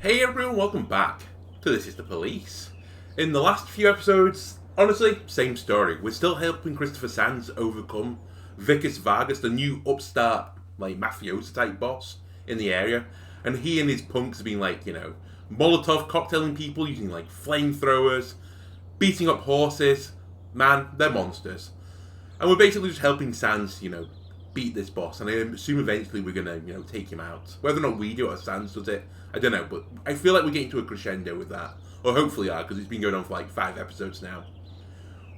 Hey everyone, welcome back to This Is the Police. In the last few episodes, honestly, same story. We're still helping Christopher Sands overcome Vargas, the new upstart, mafioso type boss in the area. And he and his punks have been Molotov cocktailing people, using flamethrowers, beating up horses. Man, they're monsters. And we're basically just helping Sands, beat this boss. And I assume eventually we're gonna, take him out. Whether or not we do it or Sands does it, I don't know, but I feel like we're getting to a crescendo with that. Or hopefully are, because it's been going on for 5 episodes now.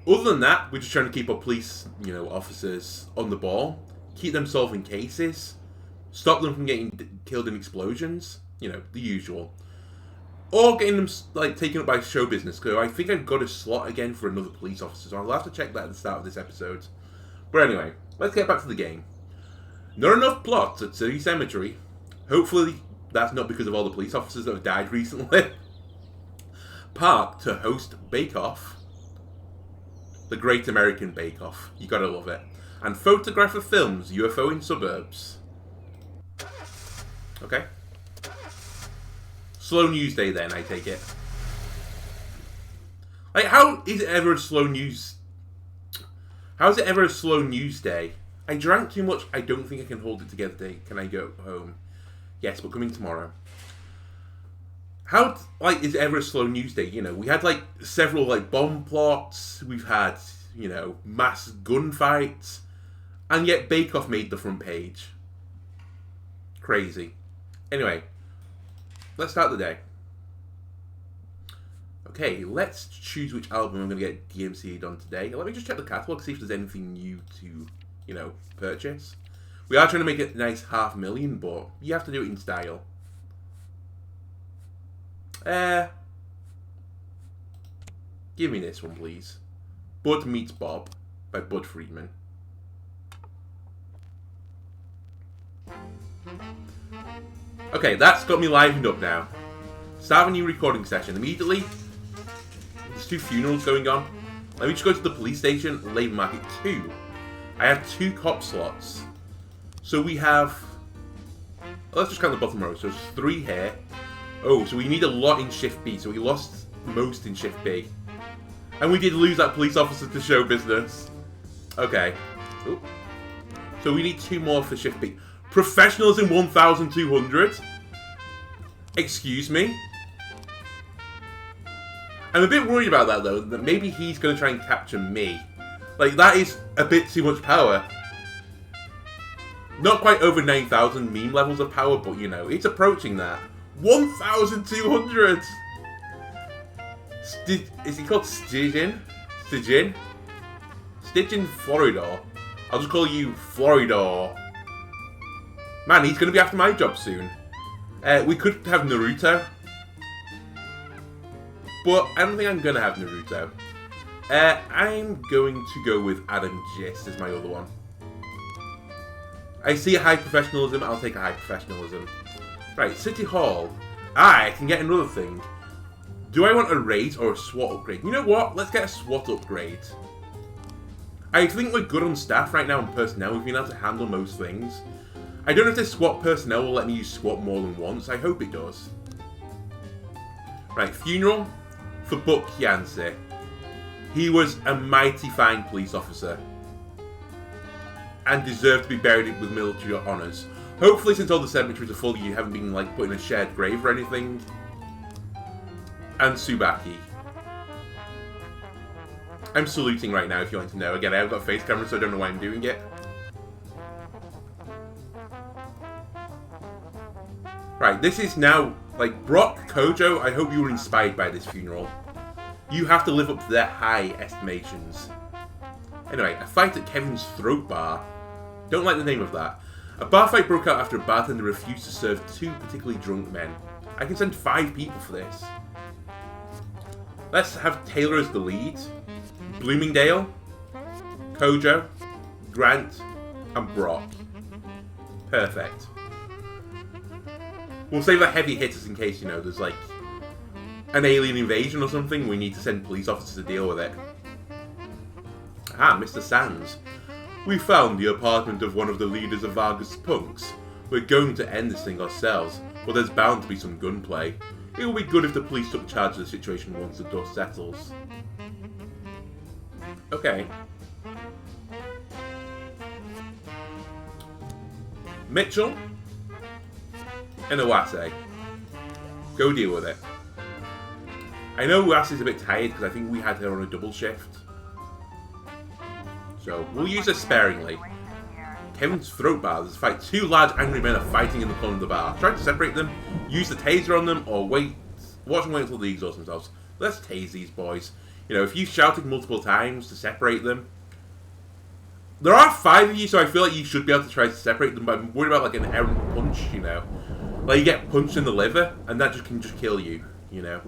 Other than that, we're just trying to keep our police, officers on the ball. Keep them solving cases. Stop them from getting killed in explosions. The usual. Or getting them, taken up by show business. Because I think I've got a slot again for another police officer. So I'll have to check that at the start of this episode. But anyway, let's get back to the game. Not enough plots at City Cemetery. Hopefully that's not because of all the police officers that have died recently. Park to host Bake Off. The Great American Bake Off. You gotta love it. And photographer films UFO in suburbs. Okay. Slow news day then, I take it. How is it ever a slow news... How is it ever a slow news day? I drank too much. I don't think I can hold it together today. Can I go home? Yes, but coming tomorrow. How, is it ever a slow news day? We had, several, bomb plots. We've had, mass gunfights. And yet Bake Off made the front page. Crazy. Anyway, let's start the day. Okay, let's choose which album I'm going to get DMCA'd on today. Let me just check the catalogue, see if there's anything new to, purchase. We are trying to make it a nice $500,000, but you have to do it in style. Give me this one, please. Bud Meets Bob by Bud Friedman. Okay, that's got me livened up now. Start a new recording session immediately. There's 2 funerals going on. Let me just go to the police station, Labour Market 2. I have 2 cop slots. So we have... Let's just count the bottom row. So there's 3 here. Oh, so we need a lot in Shift B. So we lost most in Shift B. And we did lose that police officer to show business. Okay. Ooh. So we need 2 more for Shift B. Professionalism 1,200? Excuse me? I'm a bit worried about that though, that maybe he's going to try and capture me. That is a bit too much power. Not quite over 9,000 meme levels of power, but it's approaching that. 1,200! Is he called Stygian? Stygian? Stygian Floridor. I'll just call you Floridor. Man, he's going to be after my job soon. We could have Naruto. But I don't think I'm going to have Naruto. I'm going to go with Adam Gist as my other one. I see a high professionalism, I'll take a high professionalism. Right, City Hall. I can get another thing. Do I want a raise or a SWAT upgrade? You know what? Let's get a SWAT upgrade. I think we're good on staff right now and personnel. We've been able to handle most things. I don't know if this SWAT personnel will let me use SWAT more than once. I hope it does. Right, funeral for Buck Yancey. He was a mighty fine police officer. And deserved to be buried with military honours. Hopefully, since all the cemeteries are full, you haven't been put in a shared grave or anything. And Tsubaki. I'm saluting right now if you want to know. Again, I haven't got a face camera, so I don't know why I'm doing it. Right, this is now, Brock, Kojo, I hope you were inspired by this funeral. You have to live up to their high estimations. Anyway, a fight at Kevin's Throat Bar. Don't like the name of that. A bar fight broke out after a bartender refused to serve 2 particularly drunk men. I can send 5 people for this. Let's have Taylor as the lead. Bloomingdale, Kojo, Grant, and Brock. Perfect. We'll save our heavy hitters in case, there's an alien invasion or something. We need to send police officers to deal with it. Ah, Mr. Sands. We found the apartment of one of the leaders of Vargas punks. We're going to end this thing ourselves. but there's bound to be some gunplay. It would be good if the police took charge of the situation once the dust settles. Okay. Mitchell and Iwase. Go deal with it. I know Iwase's a bit tired because I think we had her on a double shift. So, we'll use her sparingly. Kevin's throat bar. There's a fight. Two large angry men are fighting in the corner of the bar. Try to separate them, use the taser on them, or watch and wait until they exhaust themselves. Let's tase these boys. You know, if you shouted multiple times to separate them. There are 5 of you, so I feel like you should be able to try to separate them, but I'm worried about like an errant punch, you know. Like you get punched in the liver, and that can just kill you, you know.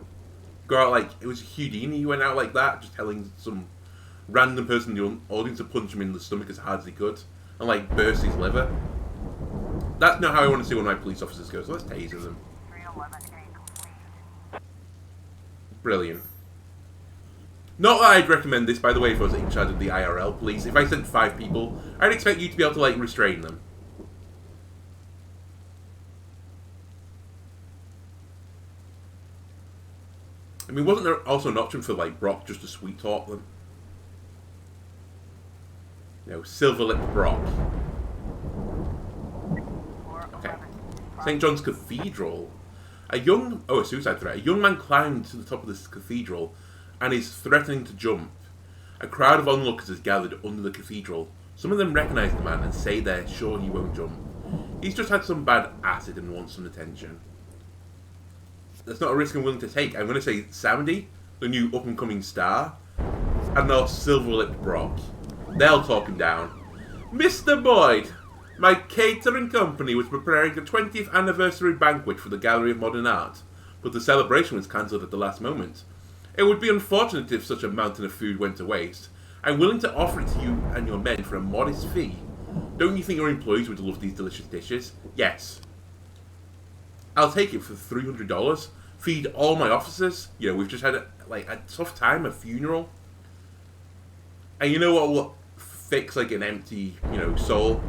Go out like, it was Houdini who went out like that, just telling some random person in the audience to punch him in the stomach as hard as he could. And like burst his liver. That's not how I want to see one of my police officers go, so let's taser them. Brilliant. Not that I'd recommend this, by the way, if I was in charge of the IRL police. If I sent 5 people, I'd expect you to be able to like restrain them. I mean, wasn't there also an option for like Brock just to sweet talk them? You know, silver-lipped Brock. Okay. St. John's Cathedral. A suicide threat. A young man climbed to the top of this cathedral and is threatening to jump. A crowd of onlookers is gathered under the cathedral. Some of them recognise the man and say they're sure he won't jump. He's just had some bad acid and wants some attention. That's not a risk I'm willing to take. I'm going to say Sandy, the new up-and-coming star, and our silver-lipped Brock. They'll talk him down. Mr. Boyd, my catering company was preparing a 20th anniversary banquet for the Gallery of Modern Art, but the celebration was cancelled at the last moment. It would be unfortunate if such a mountain of food went to waste. I'm willing to offer it to you and your men for a modest fee. Don't you think your employees would love these delicious dishes? Yes. I'll take it for $300. Feed all my officers. You know, we've just had a tough time, a funeral. And you know what will fix like an empty, you know, soul?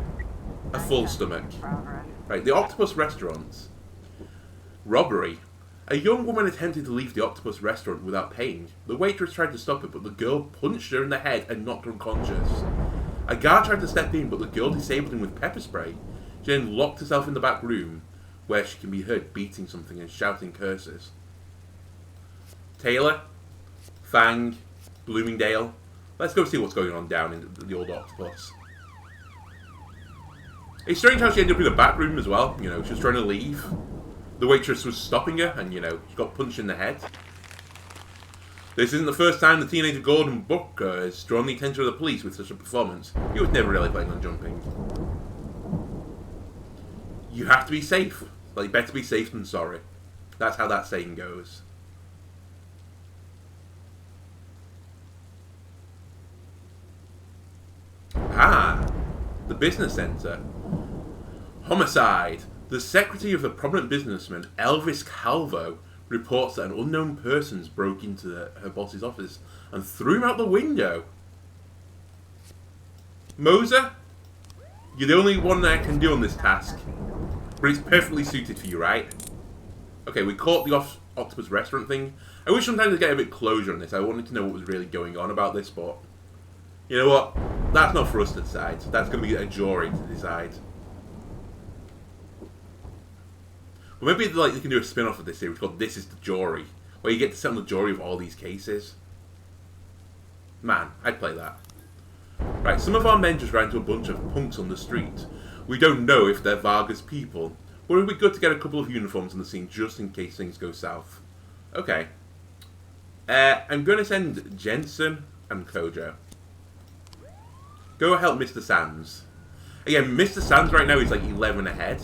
A full stomach. Right, the Octopus Restaurant. Robbery. A young woman attempted to leave the Octopus Restaurant without paying. The waitress tried to stop her, but the girl punched her in the head and knocked her unconscious. A guard tried to step in, but the girl disabled him with pepper spray. She then locked herself in the back room, where she can be heard beating something and shouting curses. Taylor, Fang, Bloomingdale. Let's go see what's going on down in the old Octopus. It's strange how she ended up in the back room as well. You know, she was trying to leave. The waitress was stopping her, and, you know, she got punched in the head. This isn't the first time the teenager Gordon Booker has drawn the attention of the police with such a performance. He was never really planning on jumping. You have to be safe. Like, better be safe than sorry. That's how that saying goes. Ah, the business centre. Homicide. The secretary of the prominent businessman Elvis Calvo reports that an unknown person broke into her boss's office and threw him out the window. Moser, you're the only one that I can do on this task, but it's perfectly suited for you, right? Okay, we caught the Octopus Restaurant thing. I wish sometimes I'd get a bit closure on this. I wanted to know what was really going on about this, but you know what? That's not for us to decide. That's going to be a jury to decide. Or maybe like they can do a spin-off of this series called This is the Jury, where you get to sit on the jury of all these cases. Man, I'd play that. Right, some of our men just ran into a bunch of punks on the street. We don't know if they're Vargas people, but it would be good to get a couple of uniforms on the scene just in case things go south. Okay. I'm going to send Jensen and Kojo. Go help Mr. Sands. Again, Mr. Sands right now is like 11 ahead.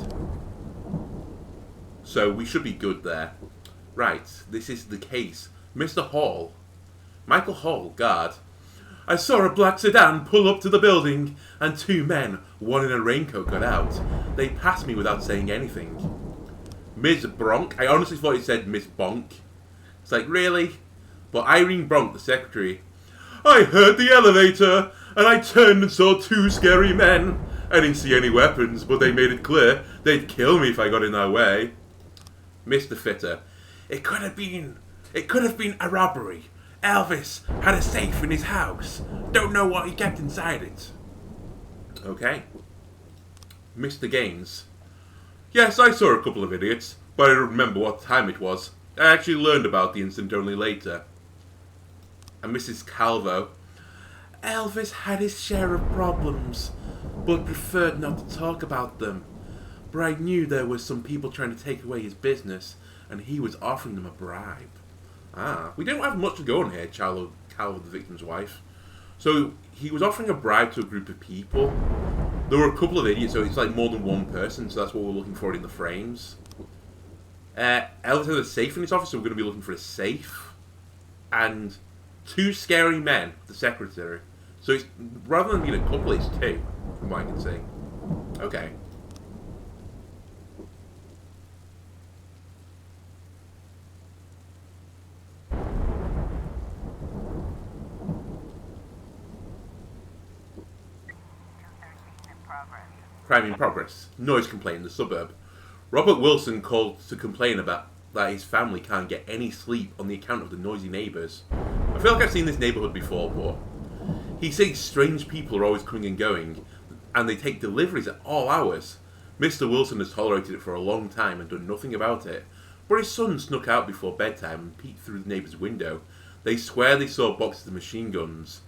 So we should be good there. Right, this is the case. Mr. Hall. Michael Hall, guard. I saw a black sedan pull up to the building, and 2 men, one in a raincoat, got out. They passed me without saying anything. Ms. Bronk. I honestly thought he said Miss Bonk. It's like, really? But Irene Bronk, the secretary. I heard the elevator, and I turned and saw 2 scary men. I didn't see any weapons, but they made it clear they'd kill me if I got in their way. Mr. Fitter. It could have been a robbery. Elvis had a safe in his house. Don't know what he kept inside it. Okay. Mr. Gaines. Yes, I saw a couple of idiots, but I don't remember what time it was. I actually learned about the incident only later. And Mrs. Calvo. Elvis had his share of problems, but preferred not to talk about them. But I knew there was some people trying to take away his business, and he was offering them a bribe. Ah, we don't have much to go on here, Calvo, the victim's wife. So he was offering a bribe to a group of people. There were a couple of idiots, so it's like more than one person, so that's what we're looking for in the frames. Elvis has a safe in his office, so we're going to be looking for a safe. And two scary men, the secretary. So it's, rather than being a couple, it's two, from what I can see. Okay. Crime in progress. Noise complaint in the suburb. Robert Wilson called to complain about that his family can't get any sleep on the account of the noisy neighbours. I feel like I've seen this neighbourhood before, but he says strange people are always coming and going, and they take deliveries at all hours. Mr. Wilson has tolerated it for a long time and done nothing about it, but his son snuck out before bedtime and peeked through the neighbour's window. They swear they saw boxes of machine guns.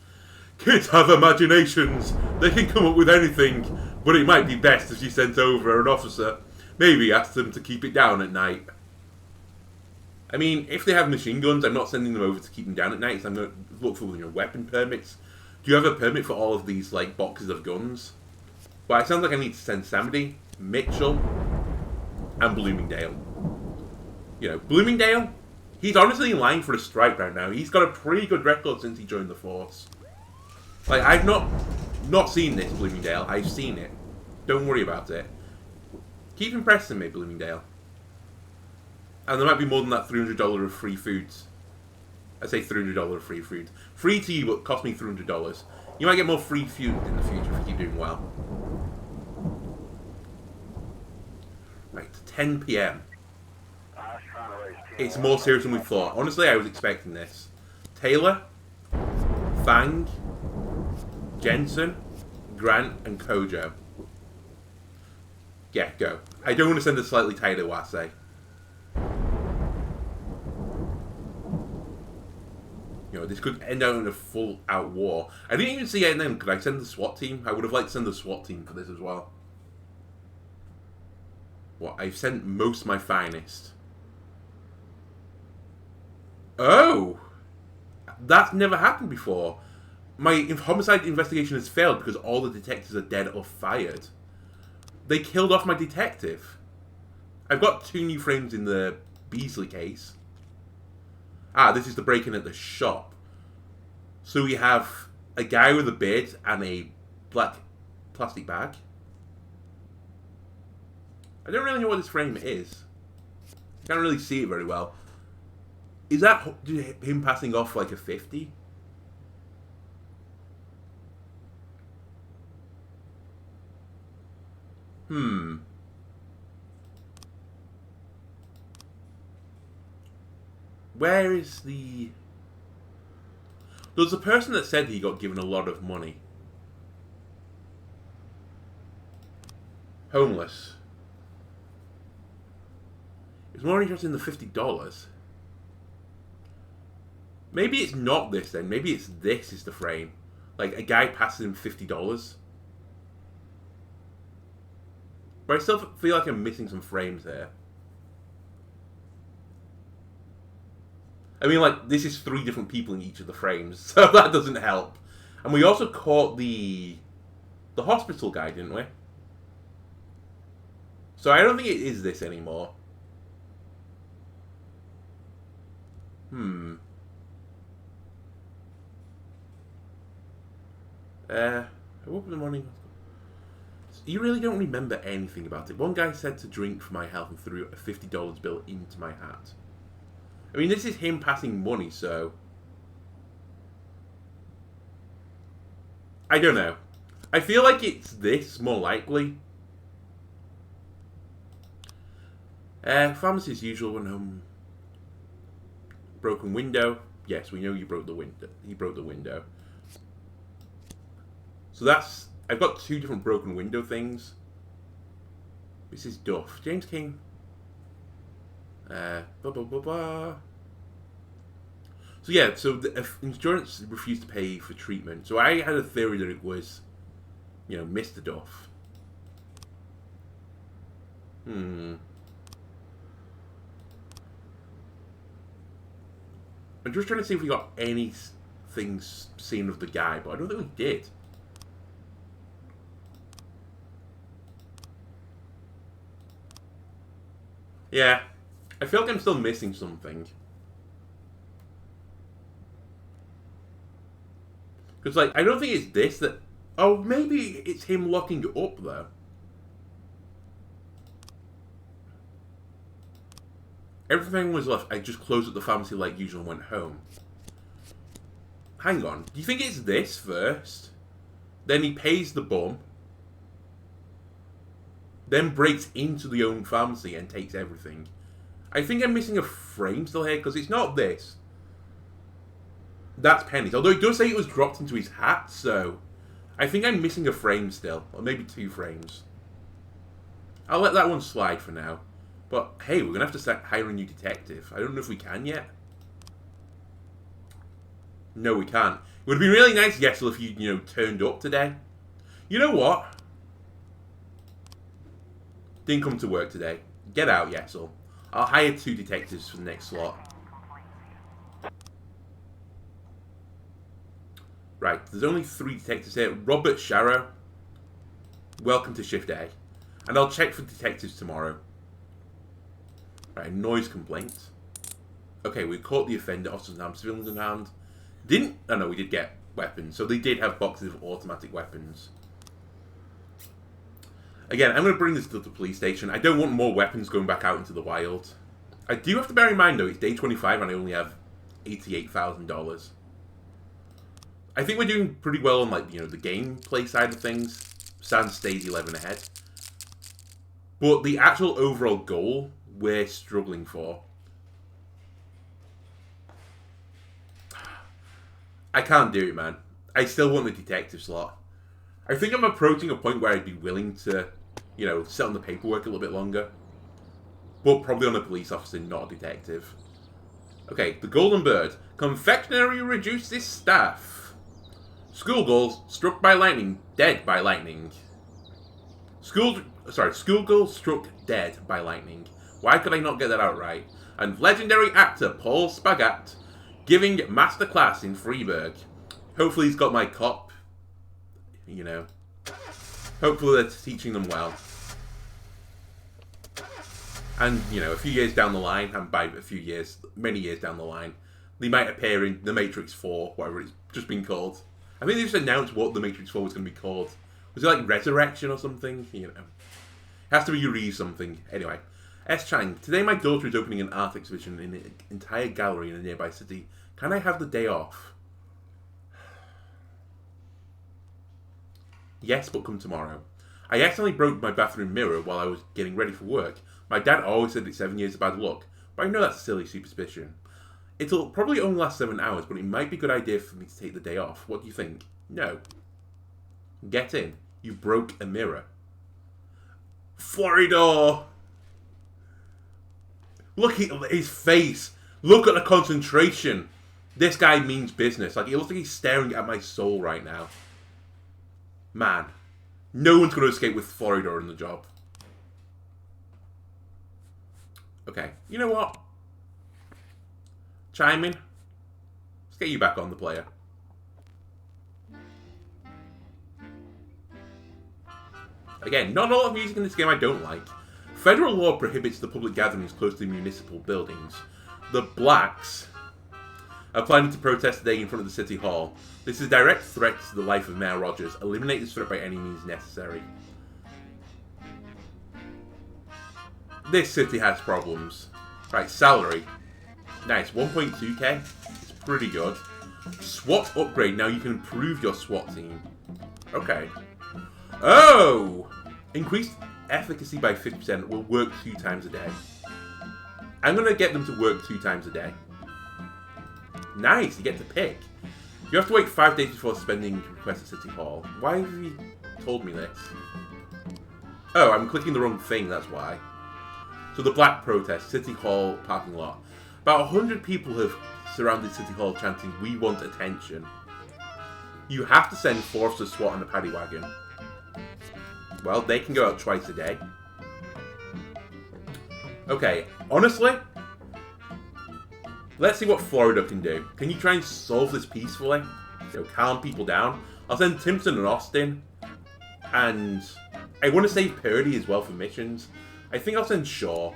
Kids have imaginations. They can come up with anything, but it might be best if she sent over an officer. Maybe ask them to keep it down at night. I mean, if they have machine guns, I'm not sending them over to keep them down at night, so I'm going to look for weapon permits. Do you have a permit for all of these, like, boxes of guns? Well, it sounds like I need to send Samedy, Mitchell, and Bloomingdale. You know, Bloomingdale, he's honestly in line for a strike right now. He's got a pretty good record since he joined the force. Like, I've not seen this, Bloomingdale. I've seen it. Don't worry about it. Keep impressing me, Bloomingdale. And there might be more than that $300 of free foods. I say $300 of free food. Free to you, but cost me $300. You might get more free food in the future if you keep doing well. Right, 10 PM. It's more serious than we thought. Honestly, I was expecting this. Taylor, Fang, Jensen, Grant, and Kojo. Yeah, go. I don't want to send a slightly tired Iwase. You know, this could end out in a full-out war. I didn't even see it then. Could I send the SWAT team? I would have liked to send the SWAT team for this as well. What? I've sent most my finest. Oh! That's never happened before. My homicide investigation has failed because all the detectives are dead or fired. They killed off my detective. I've got 2 new frames in the Beasley case. Ah, this is the break-in at the shop. So we have a guy with a beard and a black plastic bag. I don't really know what this frame is. I can't really see it very well. Is that him passing off like a 50? Where is the... There's a person that said he got given a lot of money. Homeless. It's more interested in the $50. Maybe it's not this then. Maybe it's this is the frame. Like, a guy passes him $50. But I still feel like I'm missing some frames here. I mean, like, this is 3 different people in each of the frames, so that doesn't help. And we also caught the hospital guy, didn't we? So I don't think it is this anymore. I woke up in the morning. You really don't remember anything about it. One guy said to drink for my health and threw a $50 bill into my hat. I mean, this is him passing money, so... I don't know. I feel like it's this, more likely. Pharmacy as usual when home. Broken window. Yes, we know you broke the window. He broke the window. So that's... I've got 2 different broken window things. This is Duff. James King. Blah, blah, blah, blah. So yeah, so the insurance refused to pay for treatment. So I had a theory that it was, you know, Mr. Duff. I'm just trying to see if we got any things seen of the guy, but I don't think we did. Yeah, I feel like I'm still missing something. Because, like, I don't think it's this that... Oh, maybe it's him locking up, though. Everything was left. I just closed up the pharmacy like usual and went home. Hang on. Do you think it's this first? Then he pays the bum. Then breaks into the own pharmacy and takes everything. I think I'm missing a frame still here, because it's not this. That's pennies. Although it does say it was dropped into his hat, so... I think I'm missing a frame still. Or maybe 2 frames. I'll let that one slide for now. But, hey, we're going to have to start hiring a new detective. I don't know if we can yet. No, we can't. It would have been really nice, Yessel, if you know, turned up today. You know what? Didn't come to work today. Get out, Yessel. I'll hire 2 detectives for the next slot. Right, there's only 3 detectives here. Robert Sharrow. Welcome to Shift A. And I'll check for detectives tomorrow. Right, noise complaint. Okay, we caught the offender. Officers and armed civilians in hand. Didn't... Oh no, we did get weapons. So they did have boxes of automatic weapons. Again, I'm going to bring this to the police station. I don't want more weapons going back out into the wild. I do have to bear in mind, though, it's day 25 and I only have $88,000. I think we're doing pretty well on, like, you know, the gameplay side of things. Sans stays 11 ahead. But the actual overall goal, we're struggling for. I can't do it, man. I still want the detective slot. I think I'm approaching a point where I'd be willing to, you know, sit on the paperwork a little bit longer. But probably on a police officer, not a detective. Okay, the Golden Bird. Confectionery reduces staff. Schoolgirl struck by lightning, dead by lightning. Schoolgirl struck dead by lightning. Why could I not get that out right? And legendary actor Paul Spagat giving masterclass in Freeburg. Hopefully he's got my cop. You know. Hopefully they're teaching them well. And, you know, a few years down the line, and by a few years, many years down the line, they might appear in The Matrix 4, whatever it's just been called. I think they just announced what The Matrix 4 was going to be called. Was it like Resurrection or something? You know. It has to be re something. Anyway. S. Chang, today my daughter is opening an art exhibition in an entire gallery in a nearby city. Can I have the day off? Yes, but come tomorrow. I accidentally broke my bathroom mirror while I was getting ready for work. My dad always said it's 7 years of bad luck, but I know that's a silly superstition. It'll probably only last 7 hours, but it might be a good idea for me to take the day off. What do you think? No. Get in. You broke a mirror. Florida! Look at his face. Look at the concentration. This guy means business. Like, it looks like he's staring at my soul right now. Man. No one's going to escape with Florida in the job. Okay. You know what? Chime in. Let's get you back on the player. Again, not a lot of music in this game I don't like. Federal law prohibits the public gatherings close to municipal buildings. The Blacks are planning to protest today in front of the City Hall. This is a direct threat to the life of Mayor Rogers. Eliminate this threat by any means necessary. This city has problems. Right, salary. Nice, 1.2k. It's pretty good. SWAT upgrade. Now you can improve your SWAT team. Okay. Oh! Increased efficacy by 50% will work 2 times a day. I'm going to get them to work 2 times a day. Nice, you get to pick. You have to wait 5 days before spending request at City Hall. Why have you told me this? Oh, I'm clicking the wrong thing, that's why. So the Black Protest, City Hall parking lot. About 100 people have surrounded City Hall chanting, "We want attention." You have to send 4 officers SWAT on a paddy wagon. Well, they can go out twice a day. Okay, honestly, let's see what Florida can do. Can you try and solve this peacefully? You know, calm people down. I'll send Timpson and Austin. And I want to save Purdy as well for missions. I think I'll send Shaw.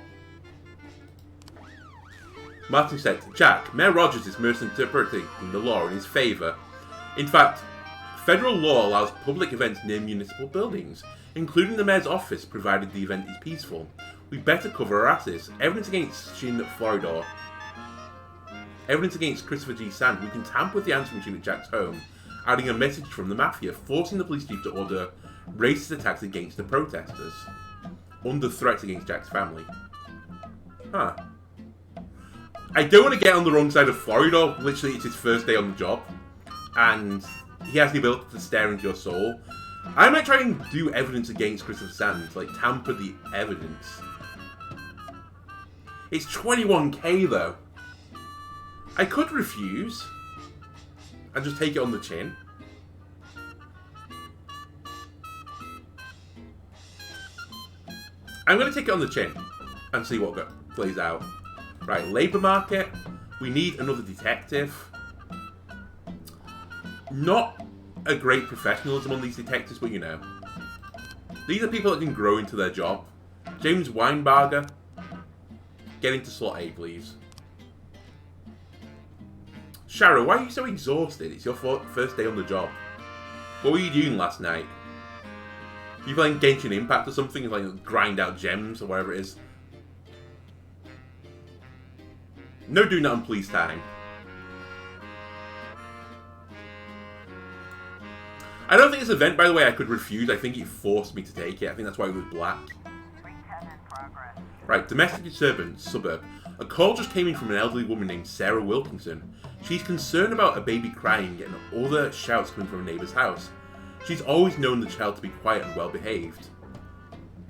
Martin said, "Jack, Mayor Rogers is misinterpreting the law in his favour. In fact, federal law allows public events near municipal buildings, including the mayor's office, provided the event is peaceful. We better cover our asses. Evidence against Shin Floridor. Evidence against Christopher G. Sand. We can tamper with the answering machine at Jack's home, adding a message from the Mafia, forcing the police chief to order racist attacks against the protesters, under threats against Jack's family." Huh. I don't want to get on the wrong side of Floridor. Literally, it's his first day on the job, and he has the ability to stare into your soul. I might try and do evidence against Christopher Sand, like tamper the evidence. It's 21k though. I could refuse and just take it on the chin. I'm going to take it on the chin and see what plays out. Right, labour market. We need another detective. Not a great professionalism on these detectives, but you know. These are people that can grow into their job. James Weinberger. Get into slot A, please. Shara, why are you so exhausted? It's your first day on the job. What were you doing last night? You playing Genshin Impact or something? Like grind out gems or whatever it is? No doing that on police time. I don't think this event, by the way, I could refuse. I think it forced me to take it. I think that's why it was black. Right, domestic disturbance, suburb. A call just came in from an elderly woman named Sarah Wilkinson. She's concerned about a baby crying and other shouts coming from a neighbour's house. She's always known the child to be quiet and well behaved.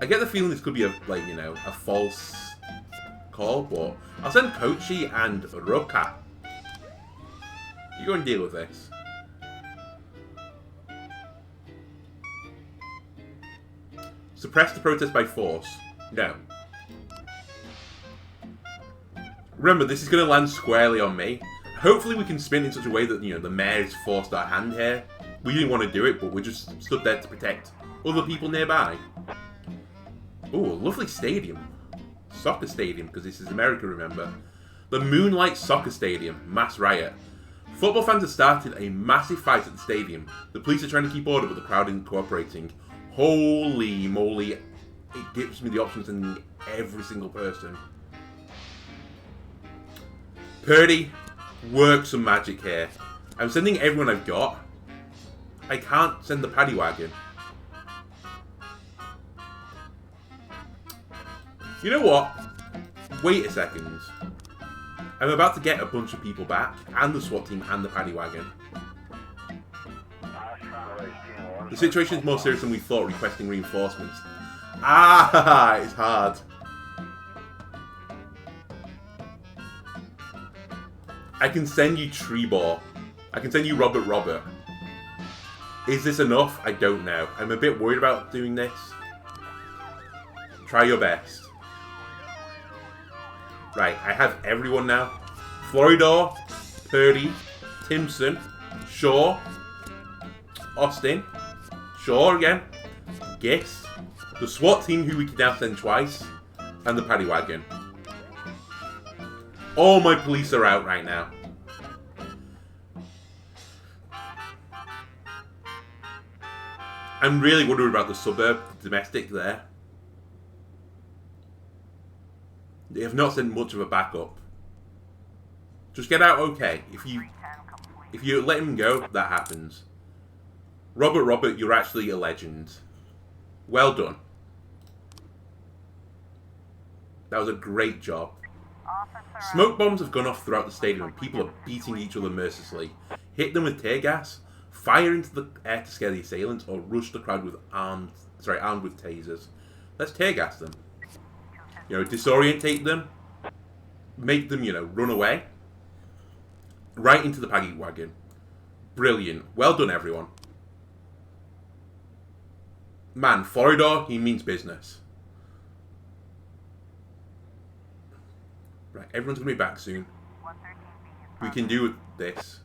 I get the feeling this could be a false call, but I'll send Kochi and Roka. You go and deal with this. Suppress the protest by force. No. Remember, this is going to land squarely on me. Hopefully we can spin in such a way that, you know, the mayor's forced our hand here. We didn't want to do it, but we just stood there to protect other people nearby. Ooh, a lovely stadium. Soccer stadium, because this is America, remember. The Moonlight Soccer Stadium. Mass riot. Football fans have started a massive fight at the stadium. The police are trying to keep order, but the crowd isn't cooperating. Holy moly. It gives me the option of sending every single person. Purdy, work some magic here. I'm sending everyone I've got. I can't send the paddy wagon. You know what? Wait a second. I'm about to get a bunch of people back, and the SWAT team, and the paddy wagon. The situation is more serious than we thought, requesting reinforcements. Ah, it's hard. I can send you Trebor. I can send you Robert. Is this enough? I don't know. I'm a bit worried about doing this. Try your best. Right, I have everyone now. Floridor, Purdy, Timpson, Shaw, Austin, Shaw again, Gist, the SWAT team who we can now send twice, and the paddy wagon. All my police are out right now. I'm really worried about the suburb, the domestic there. They have not sent much of a backup. Just get out okay. If you let him go, that happens. Robert, you're actually a legend. Well done. That was a great job. Smoke bombs have gone off throughout the stadium and people are beating each other mercilessly. Hit them with tear gas, fire into the air to scare the assailants, or rush the crowd with armed with tasers. Let's tear gas them. Disorientate them. Make them, run away. Right into the paddy wagon. Brilliant. Well done, everyone. Man, Florida, he means business. Right, everyone's going to be back soon. We can do this.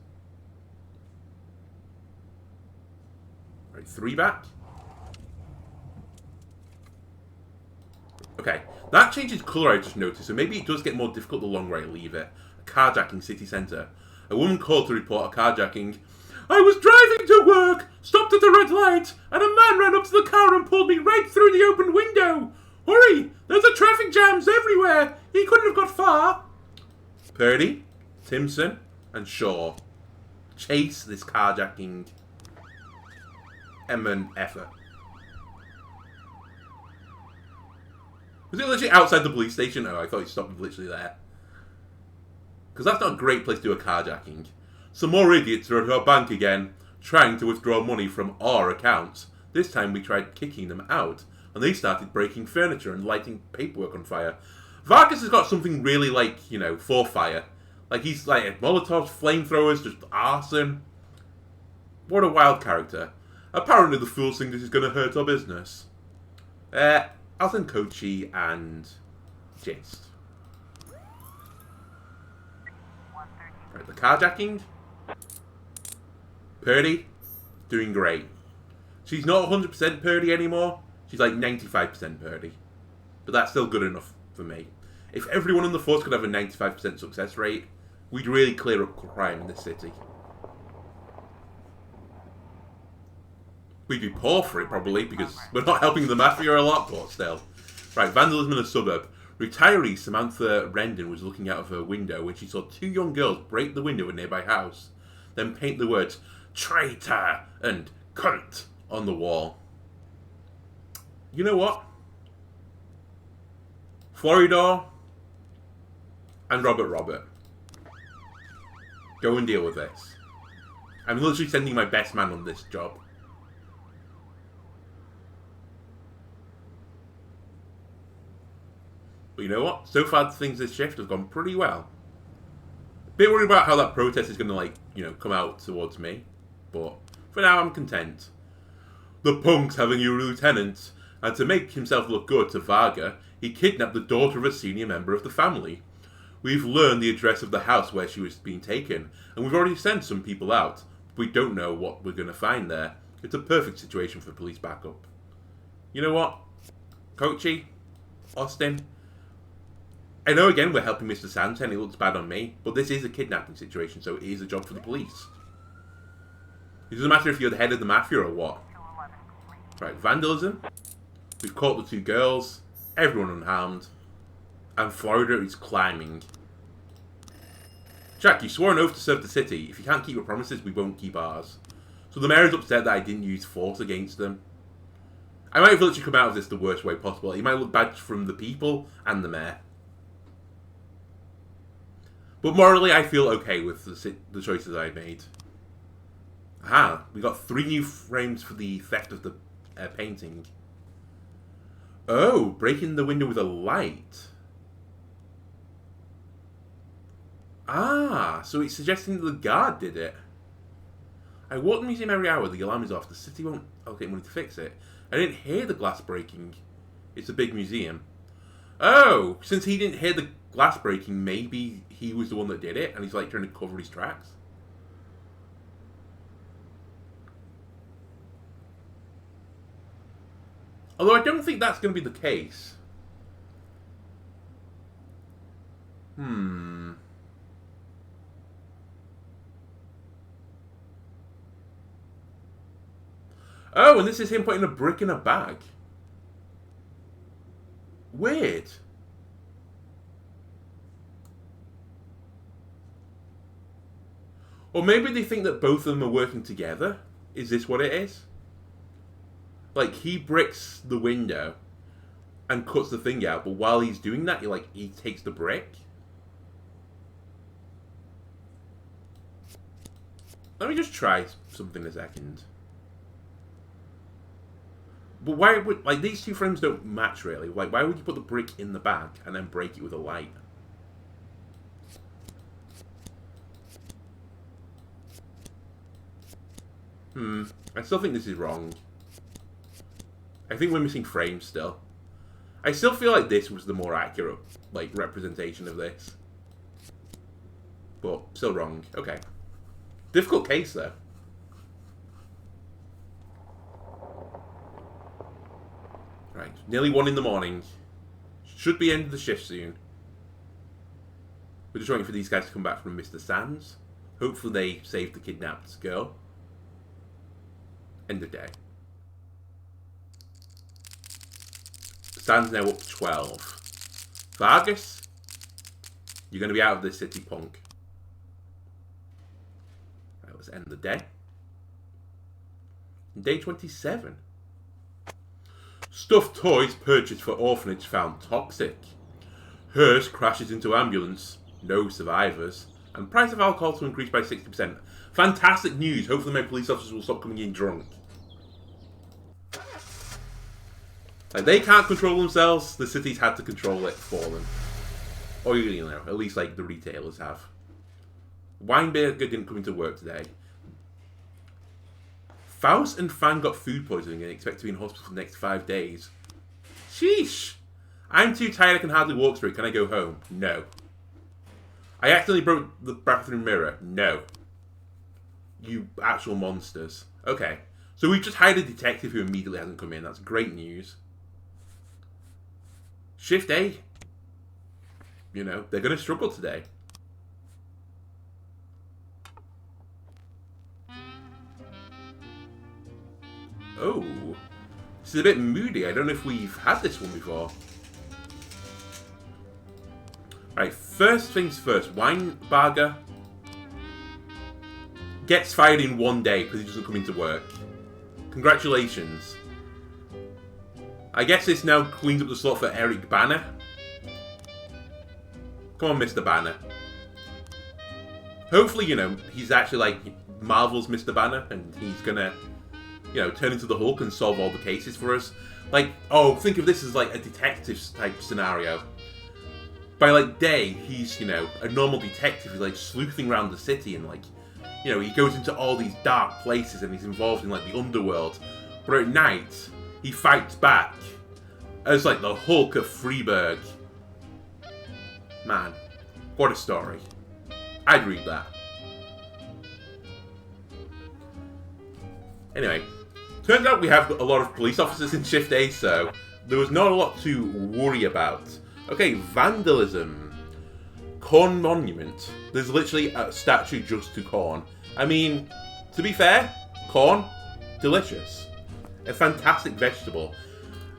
Right, 3 back. Okay, that changes colour I just noticed, so maybe it does get more difficult the longer I leave it. A carjacking city centre. A woman called to report a carjacking. I was driving to work, stopped at a red light, and a man ran up to the car and pulled me right through the open window. Hurry! There's a traffic jams everywhere! He couldn't have got far! Purdy, Timson, and Shaw. Chase this carjacking effer. Was it literally outside the police station? Oh, I thought he stopped literally there. Because that's not a great place to do a carjacking. Some more idiots are at our bank again, trying to withdraw money from our accounts. This time we tried kicking them out, and they started breaking furniture and lighting paperwork on fire. Vargas has got something really for fire. Like he's like Molotovs, flamethrowers, just arson. What a wild character. Apparently the fools think this is going to hurt our business. I'll send Kochi and Jist. Right, the carjacking. Purdy, doing great. She's not 100% Purdy anymore. She's like 95% Purdy. But that's still good enough for me. If everyone in the force could have a 95% success rate, we'd really clear up crime in this city. We'd be poor for it, probably, because we're not helping the mafia a lot, but still. Right, vandalism in a suburb. Retiree Samantha Rendon was looking out of her window when she saw 2 young girls break the window of a nearby house, then paint the words, traitor and cunt, on the wall. You know what? Florida and Robert. Go and deal with this. I'm literally sending my best man on this job. But you know what? So far things this shift have gone pretty well. Bit worried about how that protest is going to come out towards me. But for now I'm content. The punk's having a new lieutenant, and to make himself look good to Varga, he kidnapped the daughter of a senior member of the family. We've learned the address of the house where she was being taken, and we've already sent some people out. But we don't know what we're going to find there. It's a perfect situation for police backup. You know what? Kochi? Austin? I know again we're helping Mr. Sands and it looks bad on me, but this is a kidnapping situation, so it is a job for the police. It doesn't matter if you're the head of the mafia or what. Right, vandalism. We've caught the 2 girls, everyone unharmed, and Florida is climbing. Jack, you swore an oath to serve the city. If you can't keep your promises, we won't keep ours. So the mayor is upset that I didn't use force against them. I might have literally come out of this the worst way possible. It might look bad from the people and the mayor. But morally, I feel okay with the choices I made. Aha, we got 3 new frames for the theft of the painting. Oh, breaking the window with a light. Ah, so it's suggesting that the guard did it. I walk the museum every hour, the alarm is off, the city won't allocate money to fix it. I didn't hear the glass breaking. It's a big museum. Oh, since he didn't hear the glass breaking, maybe he was the one that did it, and he's like trying to cover his tracks. Although I don't think that's going to be the case. Oh, and this is him putting a brick in a bag. Weird. Or maybe they think that both of them are working together. Is this what it is? Like, he bricks the window and cuts the thing out, but while he's doing that, he takes the brick. Let me just try something a second. But why would, like, these two frames don't match really. Like, why would you put the brick in the bag and then break it with a light? I still think this is wrong. I think we're missing frames still. I still feel like this was the more accurate, like, representation of this. But, still wrong. Okay. Difficult case, though. Right. Nearly 1 in the morning. Should be end of the shift soon. We're just waiting for these guys to come back from Mr. Sands. Hopefully they saved the kidnapped girl. End of day. Sands now up to 12. Vargas, you're going to be out of this city, punk. Right, let's end the day. Day 27. Stuffed toys purchased for orphanage found toxic. Hearse crashes into ambulance. No survivors. And price of alcohol to increase by 60%. Fantastic news. Hopefully my police officers will stop coming in drunk. Like, they can't control themselves. The city's had to control it for them. Or, you know, at least, like, the retailers have. Weinberger didn't come into work today. Faust and Fan got food poisoning and expect to be in hospital for the next 5 days. Sheesh! I'm too tired, I can hardly walk straight. Can I go home? No. I accidentally broke the bathroom mirror. No. You actual monsters. Okay. So we've just hired a detective who immediately hasn't come in. That's great news. Shift A. You know, they're going to struggle today. Oh. This is a bit moody. I don't know if we've had this one before. Right, first things first. Weinberger gets fired in 1 day because he doesn't come into work. Congratulations. I guess this now cleans up the slot for Eric Banner. Come on, Mr. Banner. Hopefully, you know, he's actually like Marvel's Mr. Banner and he's gonna, you know, turn into the Hulk and solve all the cases for us. Like, oh, think of this as like a detective type scenario. By like day, he's, you know, a normal detective who's like sleuthing around the city and like, you know, he goes into all these dark places and he's involved in like the underworld. But at night, he fights back as like the Hulk of Freeburg. Man, what a story. I'd read that. Anyway, turns out we have a lot of police officers in Shift A, so there was not a lot to worry about. Okay, vandalism. Corn Monument. There's literally a statue just to corn. I mean, to be fair, corn, delicious. A fantastic vegetable.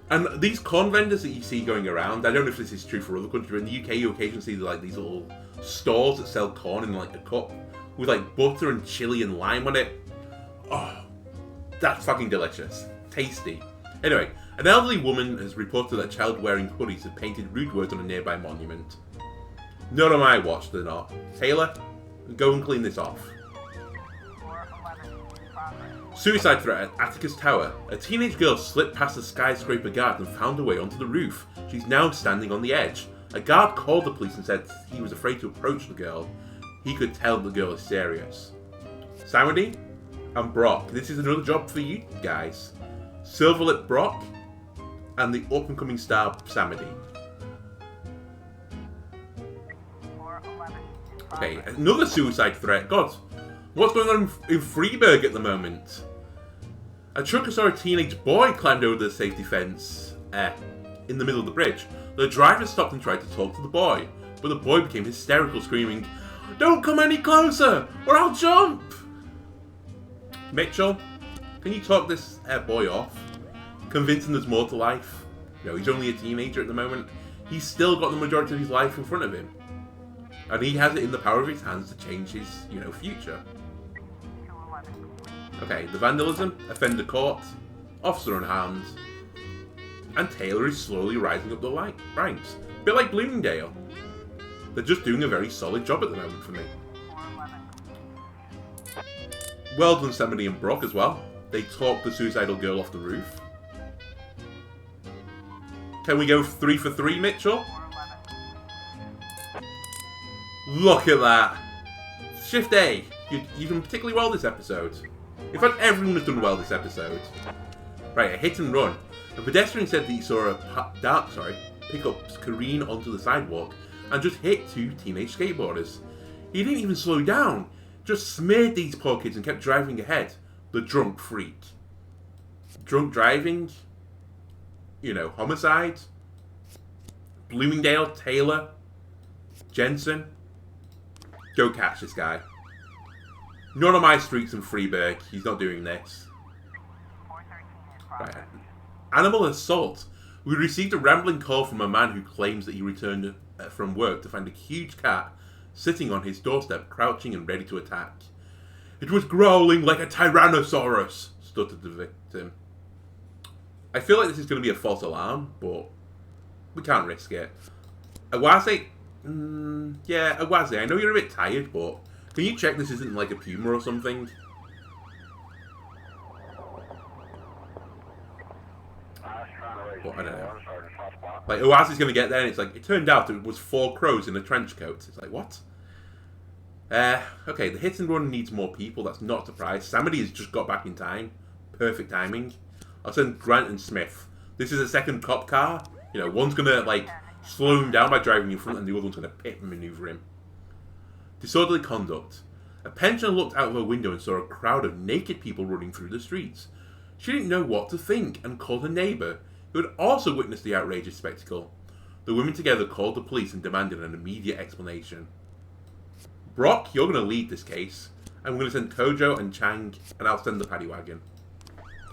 And these corn vendors that you see going around, I don't know if this is true for other countries, but in the UK you occasionally see like these little stores that sell corn in like a cup with like butter and chili and lime on it. Oh, that's fucking delicious. Tasty. Anyway, an elderly woman has reported that a child wearing hoodies had painted rude words on a nearby monument. Not on my watch, they're not. Taylor, go and clean this off. Suicide threat at Atticus Tower. A teenage girl slipped past the skyscraper guard and found her way onto the roof. She's now standing on the edge. A guard called the police and said he was afraid to approach the girl. He could tell the girl is serious. Samedy and Brock. This is another job for you guys. Silverlip Brock and the up-and-coming star Samedy. Okay, another suicide threat. God, what's going on in Freeburg at the moment? A trucker saw a teenage boy climbed over the safety fence in the middle of the bridge. The driver stopped and tried to talk to the boy, but the boy became hysterical, screaming, "Don't come any closer, or I'll jump!" Mitchell, can you talk this boy off? Convince him there's more to life. You know, he's only a teenager at the moment. He's still got the majority of his life in front of him. And he has it in the power of his hands to change his, you know, future. Okay, the vandalism, offender caught, officer unharmed, and Taylor is slowly rising up the ranks. A bit like Bloomingdale. They're just doing a very solid job at the moment for me. Well done, Samedy and Brock as well. They talked the suicidal girl off the roof. Can we go 3 for 3, Mitchell? Look at that. Shift A. You've done particularly well this episode. In fact, everyone has done well this episode. Right, a hit and run. A pedestrian said that he saw a pickup careen onto the sidewalk and just hit 2 teenage skateboarders. He didn't even slow down, just smeared these poor kids and kept driving ahead. The drunk freak. Drunk driving? You know, homicide? Bloomingdale, Taylor, Jensen. Go catch this guy. None of my streets in Freeburg. He's not doing this. Right. Animal assault. We received a rambling call from a man who claims that he returned from work to find a huge cat sitting on his doorstep, crouching and ready to attack. It was growling like a tyrannosaurus, stuttered the victim. I feel like this is going to be a false alarm, but we can't risk it. Awase? Yeah, Awase, I know you're a bit tired, but can you check this isn't like a puma or something? But I don't know. Like, Oasis going to get there, and it's like, it turned out it was 4 crows in a trench coat. It's like, what? Okay, the hit and run needs more people. That's not a surprise. Samedy has just got back in time. Perfect timing. I'll send Grant and Smith. This is a second cop car. You know, one's going to, like, slow him down by driving in front, and the other one's going to pit maneuver him. Disorderly conduct. A pensioner looked out of her window and saw a crowd of naked people running through the streets. She didn't know what to think and called her neighbour, who had also witnessed the outrageous spectacle. The women together called the police and demanded an immediate explanation. Brock, you're going to lead this case. I'm going to send Kojo and Chang, and I'll send the paddy wagon.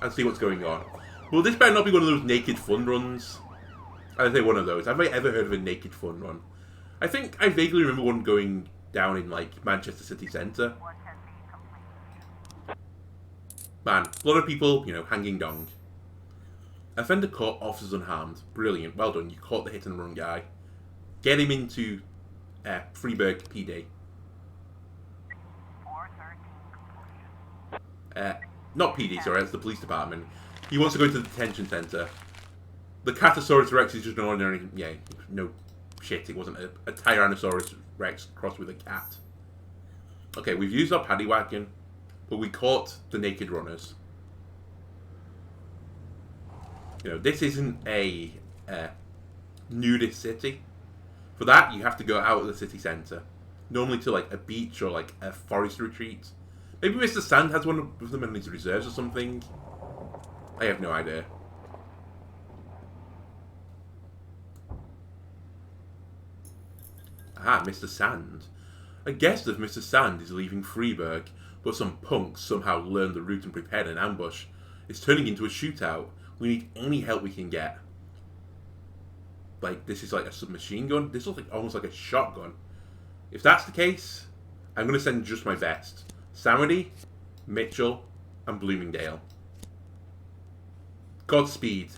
And see what's going on. Well, this better not be one of those naked fun runs. I'd say one of those. Have I ever heard of a naked fun run? I think I vaguely remember one going down in, like, Manchester city centre. Man, a lot of people, you know, hanging dong. Offender caught, officers unharmed. Brilliant. Well done. You caught the hit and run guy. Get him into Freeburg PD. Not PD, sorry, that's the police department. He wants to go to the detention centre. The Catosaurus Rex is just an ordinary... Yeah, no shit, it wasn't a Tyrannosaurus Rex crossed with a cat. Okay, we've used our paddy wagon, but we caught the naked runners. You know, this isn't a nudist city. For that, you have to go out of the city centre. Normally to, like, a beach or, like, a forest retreat. Maybe Mr. Sand has one of them in his reserves or something. I have no idea. Aha, Mr. Sand. A guest of Mr. Sand is leaving Freeburg, but some punks somehow learned the route and prepared an ambush. It's turning into a shootout. We need any help we can get. Like, this is like a submachine gun? This looks like almost like a shotgun. If that's the case, I'm going to send just my best. Samedy, Mitchell, and Bloomingdale. Godspeed.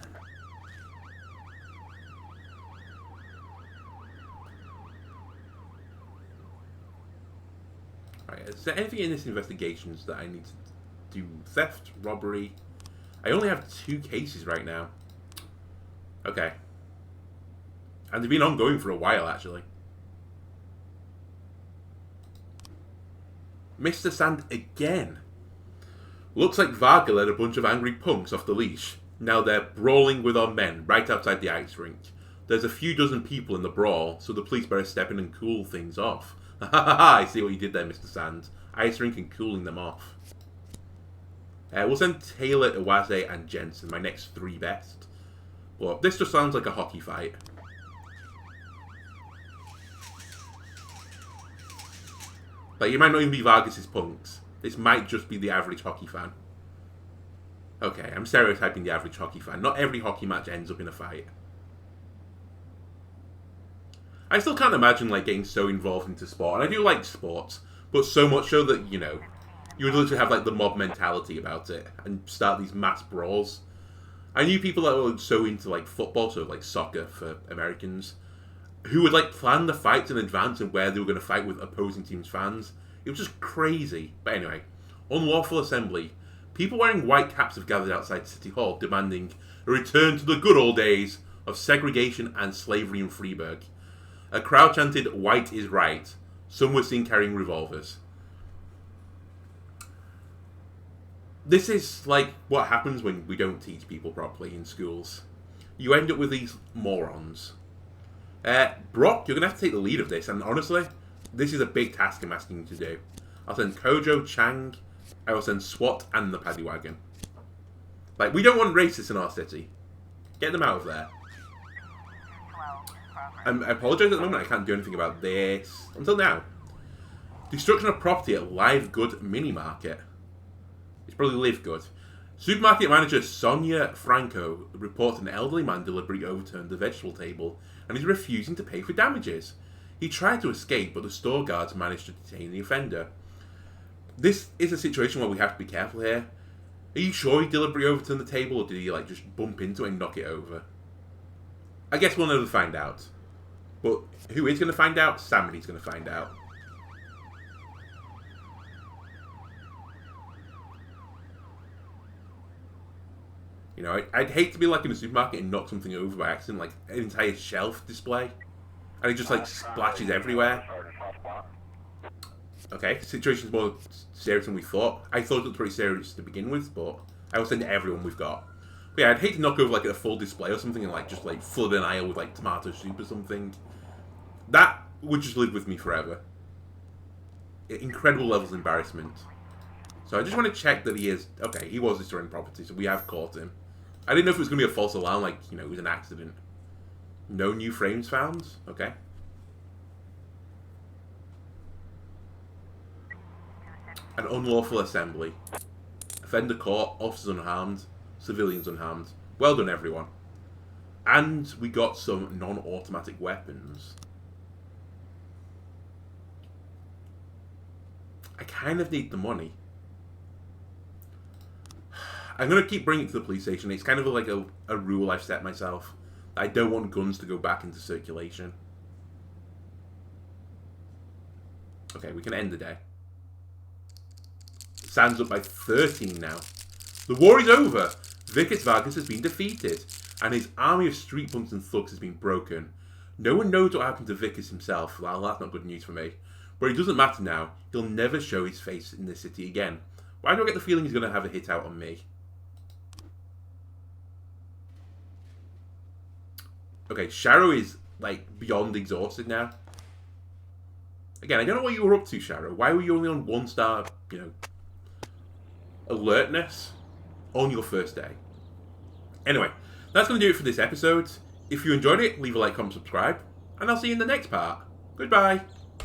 Right, is there anything in this investigation that I need to do? Theft, robbery. I only have 2 cases right now. Okay. And they've been ongoing for a while, actually. Mr. Sand again. Looks like Vargas led a bunch of angry punks off the leash. Now they're brawling with our men right outside the ice rink. There's a few dozen people in the brawl, so the police better step in and cool things off. Ha ha ha! I see what you did there, Mr. Sand. Ice rink and cooling them off. We'll send Taylor, Awase, and Jensen, my next 3 best. But this just sounds like a hockey fight. Like, it might not even be Vargas' punks. This might just be the average hockey fan. Okay, I'm stereotyping the average hockey fan. Not every hockey match ends up in a fight. I still can't imagine, like, getting so involved into sport. And I do like sports, but so much so that, you know, you would literally have, like, the mob mentality about it and start these mass brawls. I knew people that were so into, like, football, so, like, soccer for Americans. who would like plan the fights in advance and where they were going to fight with opposing teams' fans. It was just crazy. But anyway, unlawful assembly. People wearing white caps have gathered outside City Hall demanding a return to the good old days of segregation and slavery in Freeburg. A crowd chanted, "White is right." Some were seen carrying revolvers. This is like what happens when we don't teach people properly in schools. You end up with these morons. Brock, you're going to have to take the lead of this, and honestly, this is a big task I'm asking you to do. I'll send Kojo, Chang, I will send SWAT and the Paddy Wagon. Like, we don't want racists in our city. Get them out of there. I apologise at the moment, I can't do anything about this. Until now. Destruction of property at Live Good Mini Market. It's probably Live Good. Supermarket manager Sonia Franco reports an elderly man deliberately overturned the vegetable table and is refusing to pay for damages. He tried to escape, but the store guards managed to detain the offender. This is a situation where we have to be careful here. Are you sure he deliberately overturned the table, or did he just bump into it and knock it over? I guess we'll never find out. But who is going to find out? Somebody's going to find out. You know, I'd hate to be like in a supermarket and knock something over by accident, like an entire shelf display. And it just splashes everywhere. Okay, situation's more serious than we thought. I thought it was pretty serious to begin with, but I will send everyone we've got. But yeah, I'd hate to knock over a full display or something and just flood an aisle with tomato soup or something. That would just live with me forever. Incredible levels of embarrassment. So I just want to check that he is... Okay, he was destroying property, so we have caught him. I didn't know if it was going to be a false alarm, it was an accident. No new frames found? Okay. An unlawful assembly. Offender caught, officers unharmed, civilians unharmed. Well done, everyone. And we got some non-automatic weapons. I kind of need the money. I'm going to keep bringing it to the police station. It's kind of a rule I've set myself. I don't want guns to go back into circulation. Okay, we can end the day. Stands up by 13 now. The war is over. Vickers Vargas has been defeated, and his army of street punks and thugs has been broken. No one knows what happened to Vickers himself. Well, that's not good news for me. But it doesn't matter now. He'll never show his face in this city again. Why do I get the feeling he's going to have a hit out on me? Okay, Sharo is, beyond exhausted now. Again, I don't know what you were up to, Sharo. Why were you only on 1-star, alertness on your first day? Anyway, that's going to do it for this episode. If you enjoyed it, leave a like, comment, subscribe, and I'll see you in the next part. Goodbye.